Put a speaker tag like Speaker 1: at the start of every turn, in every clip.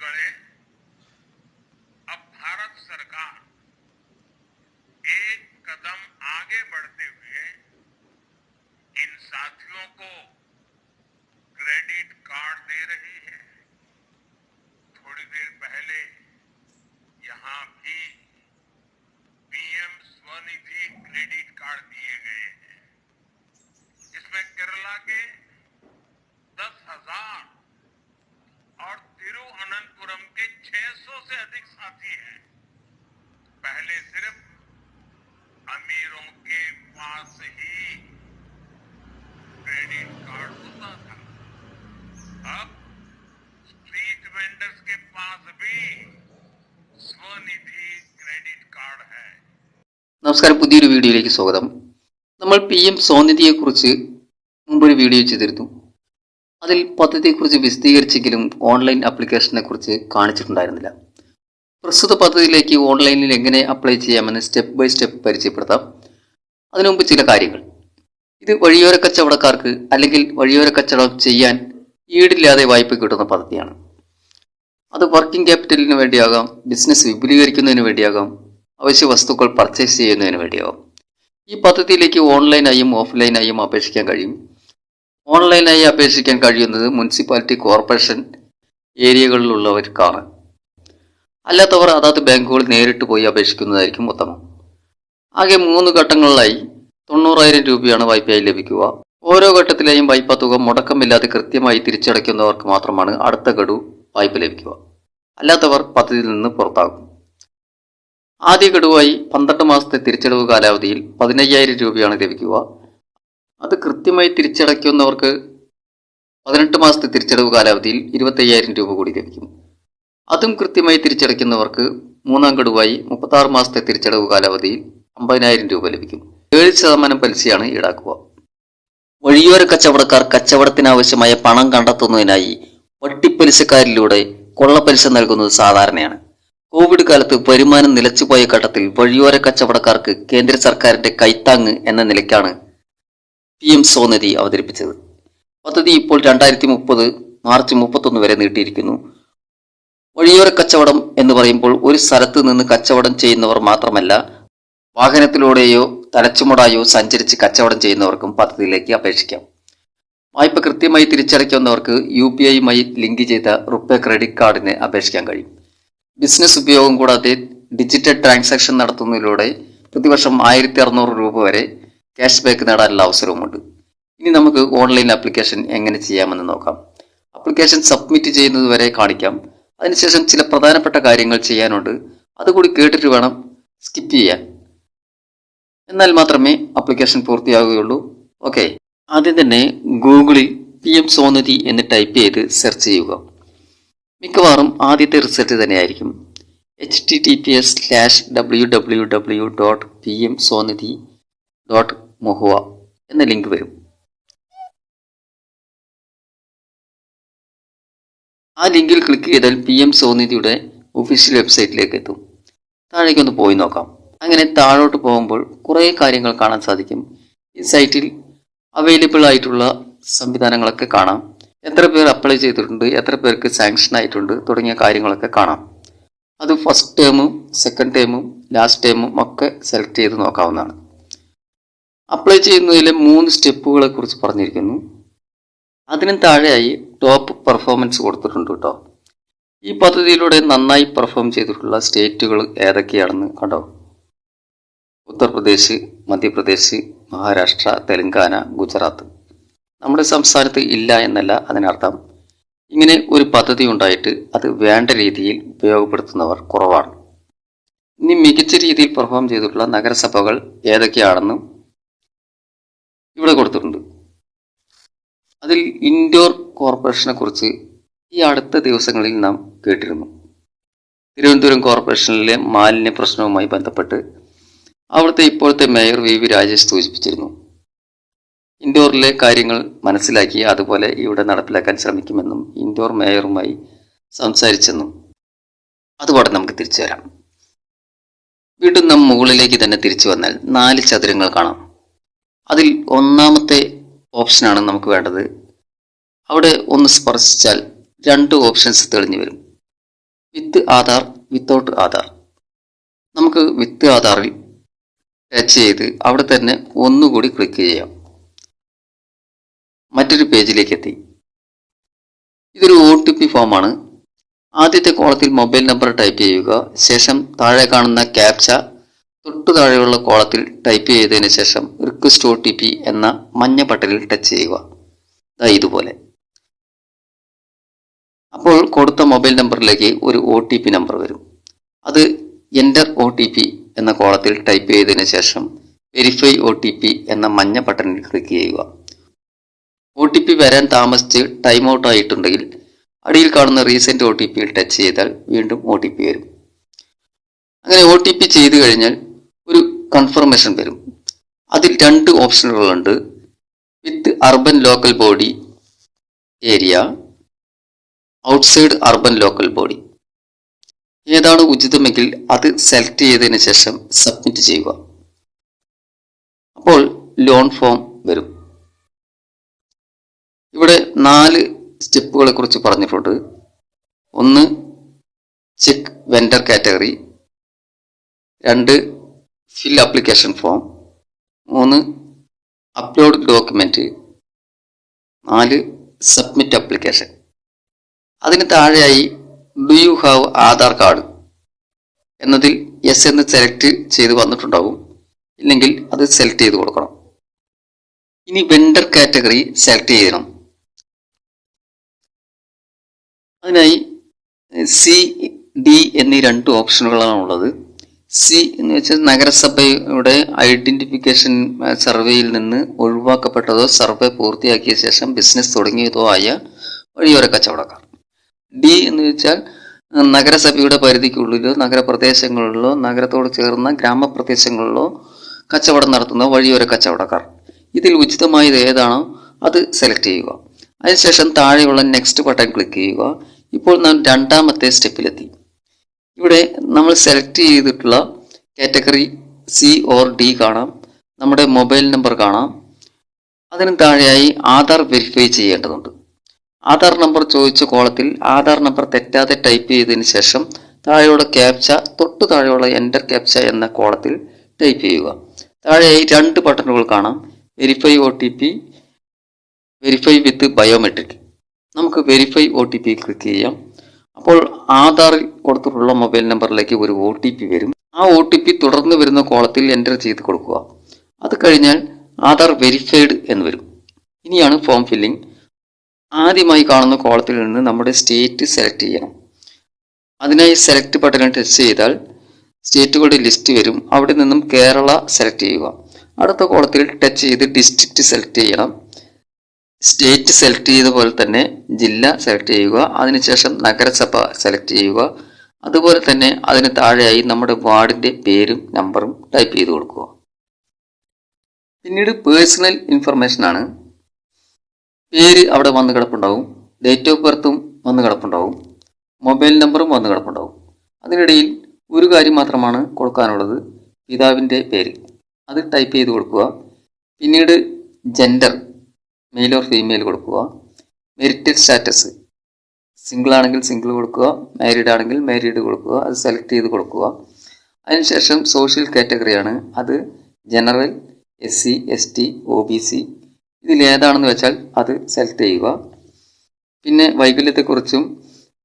Speaker 1: बंधुगणे, अब भारत सरकार एक कदम आगे बढ़ते हुए इन साथियों को क्रेडिट कार्ड दे रही है। थोड़ी देर पहले यहां भी पीएम स्वनिधि क्रेडिट कार्ड दिए गए हैं। इसमें केरला के 10,000 और तिरुवनंतपुरम के 600 से अधिक साथी हैं। पहले सिर्फ अमीरों के पास ही क्रेडिट कार्ड होता था, अब स्ट्रीट वेंडर्स के पास भी स्वनिधि क्रेडिट कार्ड है।
Speaker 2: നമസ്കാരം, പുതിയൊരു വീഡിയോയിലേക്ക് സ്വാഗതം. നമ്മൾ PM സ്വനിധിയെക്കുറിച്ച് മുമ്പൊരു വീഡിയോ ചെയ്തിരുന്നു. അതിൽ പദ്ധതിയെക്കുറിച്ച് വിശദീകരിച്ചെങ്കിലും ഓൺലൈൻ ആപ്ലിക്കേഷനെ കുറിച്ച് കാണിച്ചിട്ടുണ്ടായിരുന്നില്ല. പ്രസ്തുത പദ്ധതിയിലേക്ക് ഓൺലൈനിൽ എങ്ങനെ അപ്ലൈ ചെയ്യാമെന്ന് സ്റ്റെപ്പ് ബൈ സ്റ്റെപ്പ് പരിചയപ്പെടുത്താം. അതിനു മുമ്പ് ചില കാര്യങ്ങൾ. ഇത് വഴിയോര കച്ചവടക്കാർക്ക് അല്ലെങ്കിൽ വഴിയോര കച്ചവടം ചെയ്യാൻ ഈടില്ലാതെ വായ്പ കിട്ടുന്ന പദ്ധതിയാണ്. അത് വർക്കിംഗ് ക്യാപിറ്റലിന് വേണ്ടിയാകാം, ബിസിനസ് വിപുലീകരിക്കുന്നതിന് വേണ്ടിയാകാം, അവശ്യ വസ്തുക്കൾ പർച്ചേസ് ചെയ്യുന്നതിന് വേണ്ടിയാകാം. ഈ പദ്ധതിയിലേക്ക് ഓൺലൈനായും ഓഫ്ലൈനായും അപേക്ഷിക്കാൻ കഴിയും. ഓൺലൈനായി അപേക്ഷിക്കാൻ കഴിയുന്നത് മുനിസിപ്പാലിറ്റി, കോർപ്പറേഷൻ ഏരിയകളിലുള്ളവർക്കാണ്. അല്ലാത്തവർ അതാത് ബാങ്കുകളിൽ നേരിട്ട് പോയി അപേക്ഷിക്കുന്നതായിരിക്കും ഉത്തമം. ആകെ 3 ഘട്ടങ്ങളിലായി 90,000 രൂപയാണ് വായ്പയായി ലഭിക്കുക. ഓരോ ഘട്ടത്തിലെയും വായ്പാ തുക മുടക്കമില്ലാതെ കൃത്യമായി തിരിച്ചടയ്ക്കുന്നവർക്ക് മാത്രമാണ് അടുത്ത ഗഡു വായ്പ ലഭിക്കുക. അല്ലാത്തവർ പദ്ധതിയിൽ നിന്ന് പുറത്താകും. ആദ്യ ഗഡുവായി 12 മാസത്തെ തിരിച്ചടവ് കാലാവധിയിൽ 15,000 രൂപയാണ് ലഭിക്കുക. അത് കൃത്യമായി തിരിച്ചടയ്ക്കുന്നവർക്ക് 18 മാസത്തെ തിരിച്ചടവ് കാലാവധിയിൽ 25,000 രൂപ കൂടി ലഭിക്കും. അതും കൃത്യമായി തിരിച്ചടയ്ക്കുന്നവർക്ക് മൂന്നാം ഗഡുവായി 36 മാസത്തെ തിരിച്ചടവ് കാലാവധിയിൽ 50,000 രൂപ ലഭിക്കും. 7% പലിശയാണ് ഈടാക്കുക. വഴിയോര കച്ചവടക്കാർ കച്ചവടത്തിനാവശ്യമായ പണം കണ്ടെത്തുന്നതിനായി വട്ടിപ്പലിശക്കാരിലൂടെ കൊള്ളപ്പലിശ നൽകുന്നത് സാധാരണയാണ്. കോവിഡ് കാലത്ത് വരുമാനം നിലച്ചുപോയ ഘട്ടത്തിൽ വഴിയോര കച്ചവടക്കാർക്ക് കേന്ദ്ര സർക്കാരിന്റെ കൈത്താങ്ങ് എന്ന നിലയ്ക്കാണ് PM സ്വനിധി അവതരിപ്പിച്ചത്. പദ്ധതി ഇപ്പോൾ 2030 മാർച്ച് 31 വരെ നീട്ടിയിരിക്കുന്നു. വഴിയോര കച്ചവടം എന്ന് പറയുമ്പോൾ ഒരു സ്ഥലത്ത് നിന്ന് കച്ചവടം ചെയ്യുന്നവർ മാത്രമല്ല, വാഹനത്തിലൂടെയോ തലച്ചുമടായോ സഞ്ചരിച്ച് കച്ചവടം ചെയ്യുന്നവർക്കും പദ്ധതിയിലേക്ക് അപേക്ഷിക്കാം. വായ്പ കൃത്യമായി തിരിച്ചടയ്ക്കുന്നവർക്ക് UPIയുമായി ലിങ്ക് ചെയ്ത റുപ്പേ ക്രെഡിറ്റ് കാർഡിന് അപേക്ഷിക്കാൻ കഴിയും. ബിസിനസ് ഉപയോഗം കൂടാതെ ഡിജിറ്റൽ ട്രാൻസാക്ഷൻ നടത്തുന്നതിലൂടെ പ്രതിവർഷം 1,600 രൂപ വരെ ക്യാഷ് ബാക്ക് നേടാനുള്ള അവസരവുമുണ്ട്. ഇനി നമുക്ക് ഓൺലൈൻ ആപ്ലിക്കേഷൻ എങ്ങനെ ചെയ്യാമെന്ന് നോക്കാം. ആപ്ലിക്കേഷൻ സബ്മിറ്റ് ചെയ്യുന്നത് വരെ കാണിക്കാം. അതിനുശേഷം ചില പ്രധാനപ്പെട്ട കാര്യങ്ങൾ ചെയ്യാനുണ്ട്. അതുകൂടി കേട്ടിട്ട് വേണം സ്കിപ്പ് ചെയ്യാൻ. എന്നാൽ മാത്രമേ ആപ്ലിക്കേഷൻ പൂർത്തിയാകുകയുള്ളൂ. ഓക്കെ, ആദ്യം തന്നെ ഗൂഗിളിൽ PM സ്വനിധി എന്ന് ടൈപ്പ് ചെയ്ത് സെർച്ച് ചെയ്യുക. മിക്കവാറും ആദ്യത്തെ റിസൾട്ട് തന്നെയായിരിക്കും. https://www.pmswanidhi.mohua എന്ന ലിങ്ക് വരും. ആ ലിങ്കിൽ ക്ലിക്ക് ചെയ്താൽ PM സ്വനിധിയുടെ ഒഫീഷ്യൽ വെബ്സൈറ്റിലേക്ക് എത്തും. താഴേക്കൊന്ന് പോയി നോക്കാം. അങ്ങനെ താഴോട്ട് പോകുമ്പോൾ കുറേ കാര്യങ്ങൾ കാണാൻ സാധിക്കും. ഈ സൈറ്റിൽ അവൈലബിൾ ആയിട്ടുള്ള സംവിധാനങ്ങളൊക്കെ കാണാം. എത്ര പേർ അപ്ലൈ ചെയ്തിട്ടുണ്ട്, എത്ര പേർക്ക് സാങ്ഷൻ ആയിട്ടുണ്ട് തുടങ്ങിയ കാര്യങ്ങളൊക്കെ കാണാം. അത് ഫസ്റ്റ് ടേമും സെക്കൻഡ് ടേമും ലാസ്റ്റ് ടേമും ഒക്കെ സെലക്ട് ചെയ്ത് നോക്കാവുന്നതാണ്. അപ്ലൈ ചെയ്യുന്നതിലെ 3 സ്റ്റെപ്പുകളെ കുറിച്ച് പറഞ്ഞിരിക്കുന്നു. അതിനും താഴെയായി ടോപ്പ് പെർഫോമൻസ് കൊടുത്തിട്ടുണ്ട് കേട്ടോ. ഈ പദ്ധതിയിലൂടെ നന്നായി പെർഫോം ചെയ്തിട്ടുള്ള സ്റ്റേറ്റുകൾ ഏതൊക്കെയാണെന്ന് കണ്ടോ. ഉത്തർപ്രദേശ്, മധ്യപ്രദേശ്, മഹാരാഷ്ട്ര, തെലങ്കാന, ഗുജറാത്ത്. നമ്മുടെ സംസ്ഥാനത്ത് ഇല്ല എന്നല്ല അതിനർത്ഥം. ഇങ്ങനെ ഒരു പദ്ധതി ഉണ്ടായിട്ട് അത് വേണ്ട രീതിയിൽ ഉപയോഗപ്പെടുത്തുന്നവർ കുറവാണ്. ഇനി മികച്ച രീതിയിൽ പെർഫോം ചെയ്തിട്ടുള്ള നഗരസഭകൾ ഏതൊക്കെയാണെന്നും ഇവിടെ കൊടുത്തിട്ടുണ്ട്. അതിൽ ഇൻഡോർ കോർപ്പറേഷനെ കുറിച്ച് ഈ അടുത്ത ദിവസങ്ങളിൽ നാം കേട്ടിരുന്നു. തിരുവനന്തപുരം കോർപ്പറേഷനിലെ മാലിന്യ പ്രശ്നവുമായി ബന്ധപ്പെട്ട് അവിടുത്തെ ഇപ്പോഴത്തെ മേയർ VV രാജേഷ് സൂചിപ്പിച്ചിരുന്നു. ഇൻഡോറിലെ കാര്യങ്ങൾ മനസ്സിലാക്കി അതുപോലെ ഇവിടെ നടപ്പിലാക്കാൻ ശ്രമിക്കുമെന്നും ഇൻഡോർ മേയറുമായി സംസാരിച്ചെന്നും. അതുപോലെ നമുക്ക് തിരിച്ചു വരാം. വീണ്ടും നാം മുകളിലേക്ക് തന്നെ തിരിച്ചു വന്നാൽ 4 ചതുരങ്ങൾ കാണാം. അതിൽ ഒന്നാമത്തെ ഓപ്ഷനാണ് നമുക്ക് വേണ്ടത്. അവിടെ ഒന്ന് സ്പർശിച്ചാൽ 2 ഓപ്ഷൻസ് തെളിഞ്ഞു വരും. വിത്ത് ആധാർ, വിത്തൗട്ട് ആധാർ. നമുക്ക് വിത്ത് ആധാറിൽ ടച്ച് ചെയ്ത് അവിടെ തന്നെ ഒന്നുകൂടി ക്ലിക്ക് ചെയ്യാം. മറ്റൊരു പേജിലേക്ക് എത്തി. ഇതൊരു OTP ഫോമാണ്. ആദ്യത്തെ കോളത്തിൽ മൊബൈൽ നമ്പർ ടൈപ്പ് ചെയ്യുക. ശേഷം താഴെ കാണുന്ന ക്യാപ്ച തൊട്ടു താഴെയുള്ള കോളത്തിൽ ടൈപ്പ് ചെയ്തതിനു ശേഷം റിക്വസ്റ്റ് OTP എന്ന മഞ്ഞ ബട്ടണിൽ ടച്ച് ചെയ്യുക. ഇതുപോലെ. അപ്പോൾ കൊടുത്ത മൊബൈൽ നമ്പറിലേക്ക് ഒരു OTP നമ്പർ വരും. അത് എൻ്റർ OTP എന്ന കോളത്തിൽ ടൈപ്പ് ചെയ്തതിനു ശേഷം വെരിഫൈ OTP എന്ന മഞ്ഞ ബട്ടണിൽ ക്ലിക്ക് ചെയ്യുക. OTP വരാൻ താമസിച്ച് ടൈം ഔട്ട് ആയിട്ടുണ്ടെങ്കിൽ അടിയിൽ കാണുന്ന റീസെന്റ് OTP യിൽ ടച്ച് ചെയ്താൽ വീണ്ടും OTP വരും. അങ്ങനെ OTP ചെയ്തു കഴിഞ്ഞാൽ ഒരു കൺഫർമേഷൻ വരും. അതിൽ 2 ഓപ്ഷനുകളുണ്ട്. With urban local body area, outside urban local body. ഏതാണ് ഉചിതമെങ്കിൽ അത് സെലക്ട് ചെയ്തതിനു ശേഷം സബ്മിറ്റ് ചെയ്യുക. അപ്പോൾ ലോൺ ഫോം വരും. ഇവിടെ 4 സ്റ്റെപ്പുകളെ കുറിച്ച് പറഞ്ഞിട്ടുണ്ട്. 1 check vendor category, 2 fill application form, 3 upload document, 4 submit application. അതിന് താഴെയായി do you have Aadhaar card എന്നതിൽ യെസ് എന്ന് സെലക്ട് ചെയ്ത് വന്നിട്ടുണ്ടാവും. ഇല്ലെങ്കിൽ അത് സെലക്ട് ചെയ്ത് കൊടുക്കണം. ഇനി വെൻഡർ കാറ്റഗറി സെലക്ട് ചെയ്യണം. അതിനായി സി, ഡി എന്നീ 2 ഓപ്ഷനുകളാണ് ഉള്ളത്. സി എന്ന് വെച്ചാൽ നഗരസഭയുടെ ഐഡന്റിഫിക്കേഷൻ സർവേയിൽ നിന്ന് ഒഴിവാക്കപ്പെട്ടതോ സർവേ പൂർത്തിയാക്കിയ ശേഷം ബിസിനസ് തുടങ്ങിയതോ ആയ വഴിയോര കച്ചവടക്കാർ. ഡി എന്ന് വെച്ചാൽ നഗരസഭയുടെ പരിധിക്കുള്ളിലോ നഗരപ്രദേശങ്ങളിലോ നഗരത്തോട് ചേർന്ന ഗ്രാമപ്രദേശങ്ങളിലോ കച്ചവടം നടത്തുന്ന വഴിയോര കച്ചവടക്കാർ. ഇതിൽ ഉചിതമായത് ഏതാണോ അത് സെലക്ട് ചെയ്യുക. അതിനുശേഷം താഴെയുള്ള നെക്സ്റ്റ് ബട്ടൺ ക്ലിക്ക് ചെയ്യുക. ഇപ്പോൾ നാം 2ാമത്തെ സ്റ്റെപ്പിലെത്തി. ഇവിടെ നമ്മൾ സെലക്ട് ചെയ്തിട്ടുള്ള കാറ്റഗറി സി ഓർ ഡി കാണാം. നമ്മുടെ മൊബൈൽ നമ്പർ കാണാം. അതിന് താഴെയായി ആധാർ വെരിഫൈ ചെയ്യേണ്ടതുണ്ട്. ആധാർ നമ്പർ ചോദിച്ച കോളത്തിൽ ആധാർ നമ്പർ തെറ്റാതെ ടൈപ്പ് ചെയ്തതിന് ശേഷം താഴെയുള്ള ക്യാപ്ച തൊട്ടു താഴെയുള്ള എൻ്റർ ക്യാപ്ച എന്ന കോളത്തിൽ ടൈപ്പ് ചെയ്യുക. താഴെയായി 2 ബട്ടണുകൾ കാണാം. വെരിഫൈ OTP, വെരിഫൈ വിത്ത് ബയോമെട്രിക്. നമുക്ക് വെരിഫൈ OTP ക്ലിക്ക് ചെയ്യാം. അപ്പോൾ ആധാറിൽ കൊടുത്തിട്ടുള്ള മൊബൈൽ നമ്പറിലേക്ക് ഒരു OTP വരും. ആ OTP തുടർന്ന് വരുന്ന കോളത്തിൽ എൻ്റർ ചെയ്ത് കൊടുക്കുക. അത് കഴിഞ്ഞാൽ ആധാർ വെരിഫൈഡ് എന്ന് വരും. ഇനിയാണ് ഫോം ഫില്ലിംഗ്. ആദ്യമായി കാണുന്ന കോളത്തിൽ നിന്ന് നമ്മുടെ സ്റ്റേറ്റ് സെലക്ട് ചെയ്യണം. അതിനായി സെലക്ട് ബട്ടണിൽ ടച്ച് ചെയ്താൽ സ്റ്റേറ്റുകളുടെ ലിസ്റ്റ് വരും. അവിടെ നിന്നും കേരള സെലക്ട് ചെയ്യുക. അടുത്ത കോളത്തിൽ ടച്ച് ചെയ്ത് ഡിസ്ട്രിക്റ്റ് സെലക്ട് ചെയ്യണം. സ്റ്റേറ്റ് സെലക്ട് ചെയ്ത പോലെ തന്നെ ജില്ല സെലക്ട് ചെയ്യുക. അതിനുശേഷം നഗരസഭ സെലക്ട് ചെയ്യുക. അതുപോലെ തന്നെ അതിന് താഴെയായി നമ്മുടെ വാർഡിന്റെ പേരും നമ്പറും ടൈപ്പ് ചെയ്ത് കൊടുക്കുക. പിന്നീട് പേഴ്സണൽ ഇൻഫർമേഷൻ ആണ്. പേര് അവിടെ വന്ന് കിടപ്പുണ്ടാവും. ഡേറ്റ് ഓഫ് ബർത്തും വന്ന് കിടപ്പുണ്ടാവും. മൊബൈൽ നമ്പറും വന്ന് കിടപ്പുണ്ടാവും. അതിനിടയിൽ ഒരു കാര്യം മാത്രമാണ് കൊടുക്കാനുള്ളത്, പിതാവിൻ്റെ പേര്. അത് ടൈപ്പ് ചെയ്ത് കൊടുക്കുക. പിന്നീട് ജെൻഡർ, മെയിൽ ഓർ ഫീമെയിൽ കൊടുക്കുക. മെരിറ്റൽ സ്റ്റാറ്റസ്, സിംഗിൾ ആണെങ്കിൽ സിംഗിൾ കൊടുക്കുക, മാരീഡ് ആണെങ്കിൽ മാരീഡ് കൊടുക്കുക. അത് സെലക്ട് ചെയ്ത് കൊടുക്കുക. അതിനുശേഷം സോഷ്യൽ കാറ്റഗറിയാണ്. അത് ജനറൽ, SC, ST, OBC. ഇതിൽ ഏതാണെന്ന് വെച്ചാൽ അത് സെലക്ട് ചെയ്യുക. പിന്നെ വൈകല്യത്തെക്കുറിച്ചും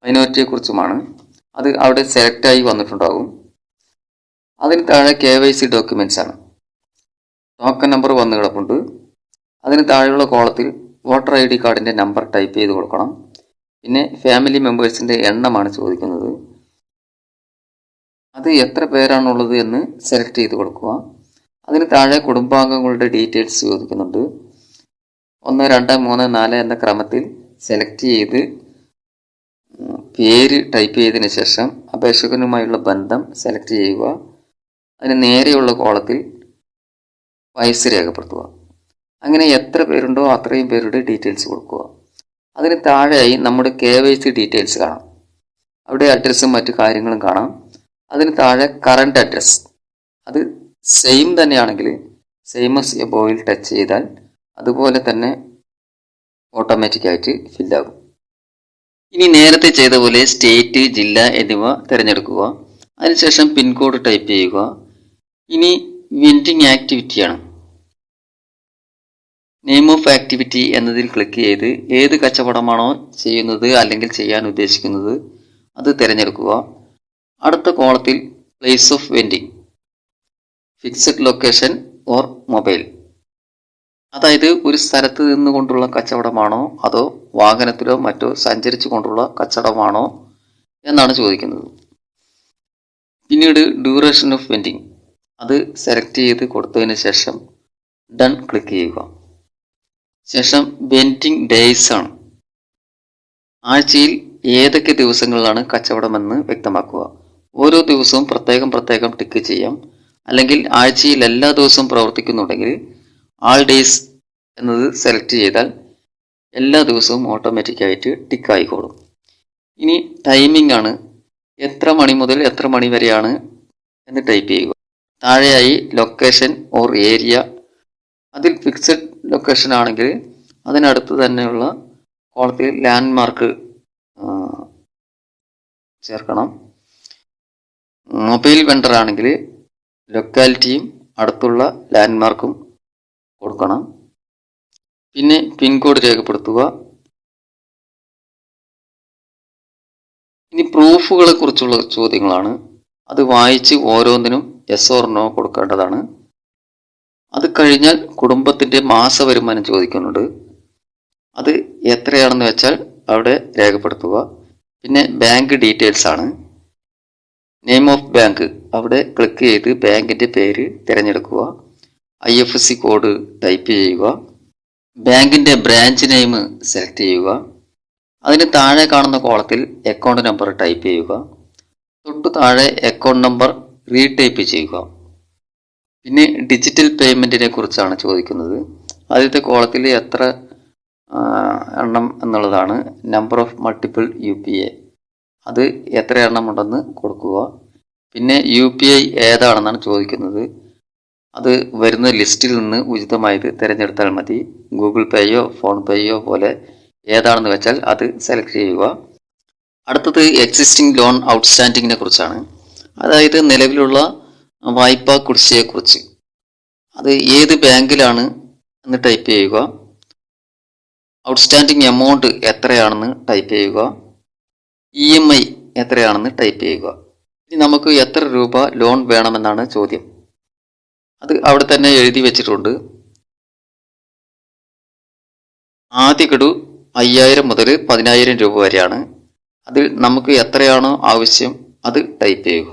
Speaker 2: മൈനോറിറ്റിയെക്കുറിച്ചുമാണ്. അത് അവിടെ സെലക്റ്റായി വന്നിട്ടുണ്ടാകും. അതിന് താഴെ KYC ഡോക്യുമെന്റ്സ് ആണ്. ടോക്കൺ നമ്പർ വന്ന് കിടപ്പുണ്ട്. അതിന് താഴെയുള്ള കോളത്തിൽ വോട്ടർ ID കാർഡിൻ്റെ നമ്പർ ടൈപ്പ് ചെയ്ത് കൊടുക്കണം. പിന്നെ ഫാമിലി മെമ്പേഴ്സിൻ്റെ എണ്ണമാണ് ചോദിക്കുന്നത്. അത് എത്ര പേരാണുള്ളത് എന്ന് സെലക്ട് ചെയ്ത് കൊടുക്കുക. അതിന് താഴെ കുടുംബാംഗങ്ങളുടെ ഡീറ്റെയിൽസ് ചോദിക്കുന്നുണ്ട്. 1, 2, 3, 4 എന്ന ക്രമത്തിൽ സെലക്ട് ചെയ്ത് പേര് ടൈപ്പ് ചെയ്തതിന് ശേഷം അപേക്ഷകനുമായുള്ള ബന്ധം സെലക്ട് ചെയ്യുക. അതിന് നേരെയുള്ള കോളത്തിൽ വയസ്സ് രേഖപ്പെടുത്തുക. അങ്ങനെ എത്ര പേരുണ്ടോ അത്രയും പേരുടെ ഡീറ്റെയിൽസ് കൊടുക്കുക. അതിന് താഴെയായി നമ്മുടെ KYC ഡീറ്റെയിൽസ് കാണാം. അവിടെ അഡ്രസ്സും മറ്റു കാര്യങ്ങളും കാണാം. അതിന് താഴെ കറണ്ട് അഡ്രസ്, അത് സെയിം തന്നെയാണെങ്കിൽ സെയിം ആസ് എബോവിൽ ടച്ച് ചെയ്താൽ അതുപോലെ തന്നെ ഓട്ടോമാറ്റിക്കായിട്ട് ഫില്ലാകും. ഇനി നേരത്തെ ചെയ്ത പോലെ സ്റ്റേറ്റ്, ജില്ല എന്നിവ തിരഞ്ഞെടുക്കുക. അതിനുശേഷം പിൻകോഡ് ടൈപ്പ് ചെയ്യുക. ഇനി വെൻഡിങ് ആക്ടിവിറ്റിയാണ്. നെയിം ഓഫ് ആക്ടിവിറ്റി എന്നതിൽ ക്ലിക്ക് ചെയ്ത് ഏത് കച്ചവടമാണോ ചെയ്യുന്നത് അല്ലെങ്കിൽ ചെയ്യാൻ ഉദ്ദേശിക്കുന്നത് അത് തിരഞ്ഞെടുക്കുക. അടുത്ത കോളത്തിൽ place of vending, fixed location or mobile, അതായത് ഒരു സ്ഥലത്ത് നിന്നുകൊണ്ടുള്ള കച്ചവടമാണോ അതോ വാഹനത്തിലോ മറ്റോ സഞ്ചരിച്ചു കൊണ്ടുള്ള കച്ചവടമാണോ എന്നാണ് ചോദിക്കുന്നത്. പിന്നീട് ഡ്യൂറേഷൻ ഓഫ് വെൻഡിങ് അത് സെലക്ട് ചെയ്ത് കൊടുത്തതിന് ശേഷം ഡൺ ക്ലിക്ക് ചെയ്യുക. ശേഷം വെൻഡിങ് ഡേയ്സ് ആണ്. ആഴ്ചയിൽ ഏതൊക്കെ ദിവസങ്ങളിലാണ് കച്ചവടമെന്ന് വ്യക്തമാക്കുക. ഓരോ ദിവസവും പ്രത്യേകം ടിക്ക് ചെയ്യാം. അല്ലെങ്കിൽ ആഴ്ചയിൽ എല്ലാ ദിവസവും പ്രവർത്തിക്കുന്നുണ്ടെങ്കിൽ ആൾ ഡേയ്സ് എന്നത് സെലക്ട് ചെയ്താൽ എല്ലാ ദിവസവും ഓട്ടോമാറ്റിക്കായിട്ട് ടിക്ക് ആയിക്കോളും. ഇനി ടൈമിംഗ് ആണ്. എത്ര മണി മുതൽ എത്ര മണി വരെയാണ് എന്ന് ടൈപ്പ് ചെയ്യുക. താഴെയായി ലൊക്കേഷൻ ഓർ ഏരിയ, അതിൽ ഫിക്സഡ് ലൊക്കേഷൻ ആണെങ്കിൽ അതിനടുത്ത് തന്നെയുള്ള കോളത്തിൽ ലാൻഡ്മാർക്ക് ചേർക്കണം. മൊബൈൽ വെണ്ടർ ആണെങ്കിൽ ലൊക്കാലിറ്റിയും അടുത്തുള്ള ലാൻഡ്മാർക്കും കൊടുക്കണം. പിന്നെ പിൻകോഡ് രേഖപ്പെടുത്തുക. ഇനി പ്രൂഫുകളെ കുറിച്ചുള്ള ചോദ്യങ്ങളാണ്. അത് വായിച്ച് ഓരോന്നിനും യെസ് ഓർ നോ കൊടുക്കേണ്ടതാണ്. അത് കഴിഞ്ഞാൽ കുടുംബത്തിന്റെ മാസവരുമാനം ചോദിക്കുന്നുണ്ട്. അത് എത്രയാണെന്ന് വെച്ചാൽ അവിടെ രേഖപ്പെടുത്തുക. പിന്നെ ബാങ്ക് ഡീറ്റെയിൽസ് ആണ്. നെയിം ഓഫ് ബാങ്ക് അവിടെ ക്ലിക്ക് ചെയ്ത് ബാങ്കിന്റെ പേര് തിരഞ്ഞെടുക്കുക. IFSC കോഡ് ടൈപ്പ് ചെയ്യുക. ബാങ്കിന്റെ ബ്രാഞ്ച് നെയിം സെലക്ട് ചെയ്യുക. അതിന് താഴെ കാണുന്ന കോളത്തിൽ അക്കൗണ്ട് നമ്പർ ടൈപ്പ് ചെയ്യുക. തൊട്ടു താഴെ അക്കൗണ്ട് നമ്പർ റീടൈപ്പ് ചെയ്യുക. പിന്നെ ഡിജിറ്റൽ പേയ്മെന്റിനെ കുറിച്ചാണ് ചോദിക്കുന്നത്. ആദ്യത്തെ കോളത്തിൽ എത്ര എണ്ണം എന്നുള്ളതാണ്. നമ്പർ ഓഫ് മൾട്ടിപ്പിൾ UPI അത് എത്ര എണ്ണം ഉണ്ടെന്ന് കൊടുക്കുക. പിന്നെ UPI ഏതാണെന്നാണ് ചോദിക്കുന്നത്. അത് വരുന്ന ലിസ്റ്റിൽ നിന്ന് ഉചിതമായത് തിരഞ്ഞെടുത്താൽ മതി. ഗൂഗിൾ പേയോ ഫോൺ പേയോ പോലെ ഏതാണെന്ന് വെച്ചാൽ അത് സെലക്ട് ചെയ്യുക. അടുത്തത് എക്സിസ്റ്റിംഗ് ലോൺ ഔട്ട്സ്റ്റാൻഡിങ്ങിനെ കുറിച്ചാണ്. അതായത് നിലവിലുള്ള വായ്പാ കുടിശ്ശികയെക്കുറിച്ച്. അത് ഏത് ബാങ്കിലാണ് എന്ന് ടൈപ്പ് ചെയ്യുക. ഔട്ട്സ്റ്റാൻഡിങ് എമൗണ്ട് എത്രയാണെന്ന് ടൈപ്പ് ചെയ്യുക. EMI എത്രയാണെന്ന് ടൈപ്പ് ചെയ്യുക. ഇനി നമുക്ക് എത്ര രൂപ ലോൺ വേണമെന്നാണ് ചോദ്യം. അത് അവിടെ തന്നെ എഴുതി വെച്ചിട്ടുണ്ട്. ആദ്യ ഗഡു 5000 മുതൽ 10000 രൂപ വരെയാണ്. അതിൽ നമുക്ക് എത്രയാണോ ആവശ്യം അത് ടൈപ്പ് ചെയ്യുക.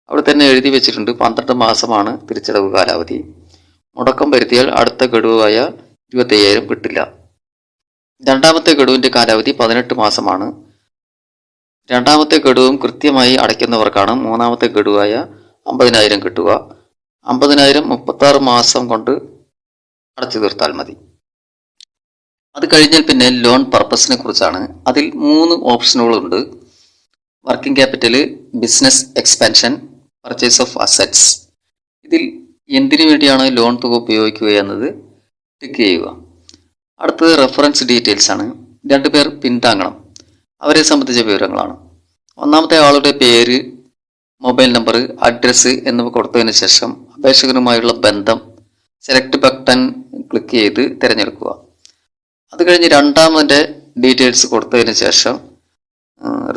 Speaker 2: അവിടെ തന്നെ എഴുതി വെച്ചിട്ടുണ്ട് 12 മാസമാണ് തിരിച്ചടവ് കാലാവധി. മുടക്കം വരുത്തിയാൽ അടുത്ത ഗഡുവായ 25000 കിട്ടില്ല. രണ്ടാമത്തെ ഗഡുവിന്റെ കാലാവധി 18 മാസമാണ്. രണ്ടാമത്തെ ഗഡുവും കൃത്യമായി അടയ്ക്കുന്നവർക്കാണ് മൂന്നാമത്തെ ഗഡുവായ 50000 കിട്ടുക. 50000 36 മാസം കൊണ്ട് അടച്ചു തീർത്താൽ മതി. അത് കഴിഞ്ഞാൽ പിന്നെ ലോൺ പർപ്പസിനെ കുറിച്ചാണ്. അതിൽ 3 ഓപ്ഷനുകളുണ്ട്. Working capital, business expansion, purchase of assets. ഇതിൽ എന്തിനു വേണ്ടിയാണ് ലോൺ തുക ഉപയോഗിക്കുക എന്നത് ടിക്ക് ചെയ്യുക. അടുത്തത് റെഫറൻസ് ഡീറ്റെയിൽസ് ആണ്. 2 പേർ പിന്താങ്ങണം. അവരെ സംബന്ധിച്ച വിവരങ്ങളാണ്. ഒന്നാമത്തെ ആളുടെ പേര്, മൊബൈൽ നമ്പർ, അഡ്രസ്സ് എന്നിവ കൊടുത്തതിന് ശേഷം അപേക്ഷകനുമായുള്ള ബന്ധം സെലക്ട് ബട്ടൺ ക്ലിക്ക് ചെയ്ത് തിരഞ്ഞെടുക്കുക. അത് കഴിഞ്ഞ് രണ്ടാമത്തെ ഡീറ്റെയിൽസ് കൊടുത്തതിന് ശേഷം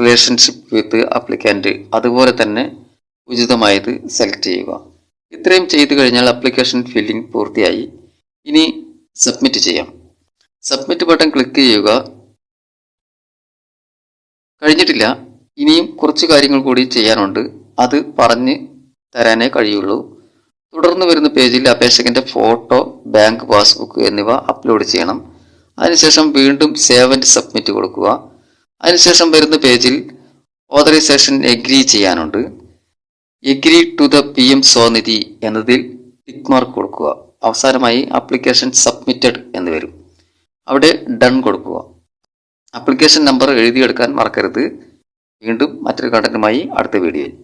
Speaker 2: റിലേഷൻഷിപ്പ് വിത്ത് അപ്ലിക്കൻ്റ് അതുപോലെ തന്നെ ഉചിതമായത് സെലക്ട് ചെയ്യുക. ഇത്രയും ചെയ്തു കഴിഞ്ഞാൽ ആപ്ലിക്കേഷൻ ഫില്ലിംഗ് പൂർത്തിയായി. ഇനി സബ്മിറ്റ് ചെയ്യാം. സബ്മിറ്റ് ബട്ടൺ ക്ലിക്ക് ചെയ്യുക. കഴിഞ്ഞിട്ടില്ല, ഇനിയും കുറച്ച് കാര്യങ്ങൾ കൂടി ചെയ്യാനുണ്ട്. അത് പറഞ്ഞ് തരാനേ കഴിയുള്ളൂ. തുടർന്ന് വരുന്ന പേജിൽ അപേക്ഷകന്റെ ഫോട്ടോ, ബാങ്ക് പാസ്ബുക്ക് എന്നിവ അപ്ലോഡ് ചെയ്യണം. അതിനുശേഷം വീണ്ടും സേവ് ആൻഡ് സബ്മിറ്റ് കൊടുക്കുക. അതിനുശേഷം വരുന്ന പേജിൽ ഓതറൈസേഷൻ എഗ്രി ചെയ്യാനുണ്ട്. Agree to the PM Svanidhi എന്നതിൽ ടിക്ക് മാർക്ക് കൊടുക്കുക. അവസാനമായി ആപ്ലിക്കേഷൻ സബ്മിറ്റഡ് എന്ന് വരും. അവിടെ ഡൺ കൊടുക്കുക. ആപ്ലിക്കേഷൻ നമ്പർ എഴുതിയെടുക്കാൻ മറക്കരുത്. വീണ്ടും മറ്റൊരു കണ്ടന്റുമായി അടുത്ത വീഡിയോയിൽ.